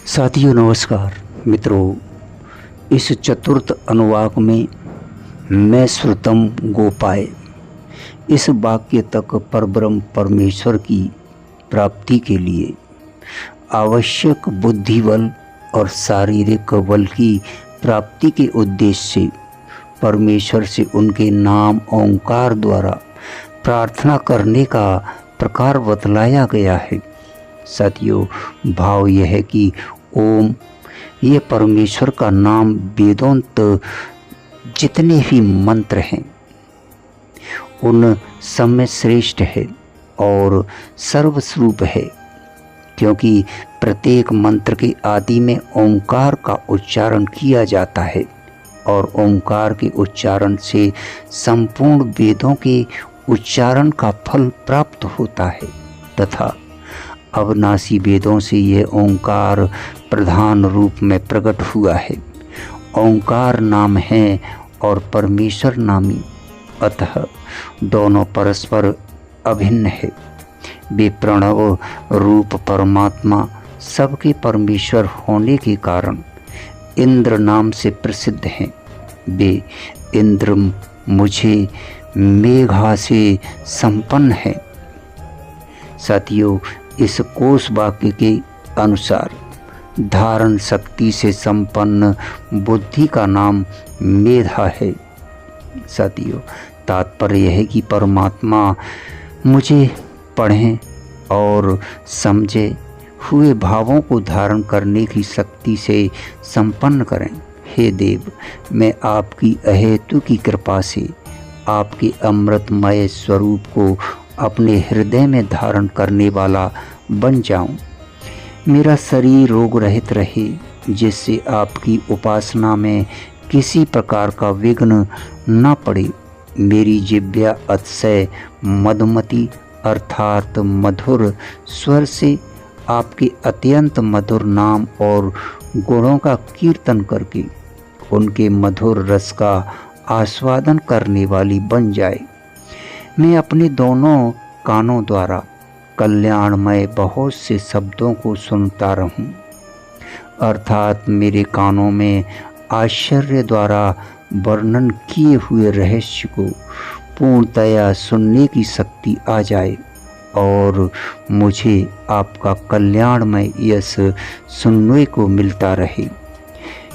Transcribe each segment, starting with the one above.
साथियों नमस्कार। मित्रों, इस चतुर्थ अनुवाक में मैं श्रुतम गोपाय इस वाक्य तक परब्रह्म परमेश्वर की प्राप्ति के लिए आवश्यक बुद्धि बल और शारीरिक बल की प्राप्ति के उद्देश्य से परमेश्वर से उनके नाम ओंकार द्वारा प्रार्थना करने का प्रकार बतलाया गया है। साथियों, भाव यह है कि ओम ये परमेश्वर का नाम वेदोक्त जितने भी मंत्र हैं उन सब में श्रेष्ठ है और सर्वस्वरूप है, क्योंकि प्रत्येक मंत्र के आदि में ओंकार का उच्चारण किया जाता है और ओंकार के उच्चारण से संपूर्ण वेदों के उच्चारण का फल प्राप्त होता है तथा अविनाशी वेदों से यह ओंकार प्रधान रूप में प्रकट हुआ है। ओंकार नाम है और परमेश्वर नामी, अतः दोनों परस्पर अभिन्न है। वे प्रणव रूप परमात्मा सबके परमेश्वर होने के कारण इंद्र नाम से प्रसिद्ध हैं। वे इंद्र मुझे मेघा से संपन्न है। साथियों, इस कोश वाक्य के अनुसार धारण शक्ति से संपन्न बुद्धि का नाम मेधा है। साथियों, तात्पर्य यह है कि परमात्मा मुझे पढ़ें और समझे हुए भावों को धारण करने की शक्ति से संपन्न करें। हे देव, मैं आपकी अहेतु की कृपा से आपके अमृतमय स्वरूप को अपने हृदय में धारण करने वाला बन जाऊं। मेरा शरीर रोग रहित रहे, जिससे आपकी उपासना में किसी प्रकार का विघ्न न पड़े। मेरी जिह्वा अतिशय मधुमती अर्थात मधुर स्वर से आपके अत्यंत मधुर नाम और गुणों का कीर्तन करके उनके मधुर रस का आस्वादन करने वाली बन जाए। मैं अपने दोनों कानों द्वारा कल्याणमय बहुत से शब्दों को सुनता रहूं, अर्थात मेरे कानों में आश्चर्य द्वारा वर्णन किए हुए रहस्य को पूर्णतया सुनने की शक्ति आ जाए और मुझे आपका कल्याणमय यश सुनने को मिलता रहे।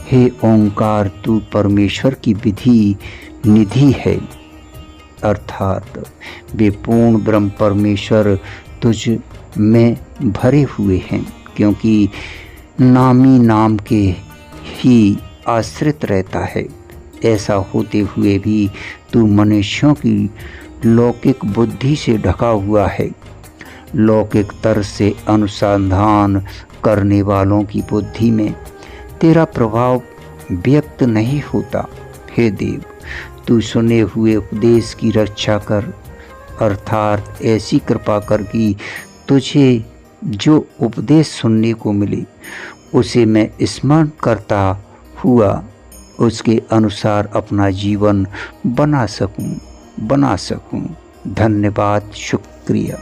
हे ओंकार, तू परमेश्वर की विधि निधि है, अर्थात वे पूर्ण ब्रह्म परमेश्वर तुझ में भरे हुए हैं, क्योंकि नामी नाम के ही आश्रित रहता है। ऐसा होते हुए भी तू मनुष्यों की लौकिक बुद्धि से ढका हुआ है। लौकिक तर्क से अनुसंधान करने वालों की बुद्धि में तेरा प्रभाव व्यक्त नहीं होता। हे देव, तू सुने हुए उपदेश की रक्षा कर, अर्थात ऐसी कृपा कर कि तुझे जो उपदेश सुनने को मिले उसे मैं स्मरण करता हुआ उसके अनुसार अपना जीवन बना सकूं। धन्यवाद, शुक्रिया।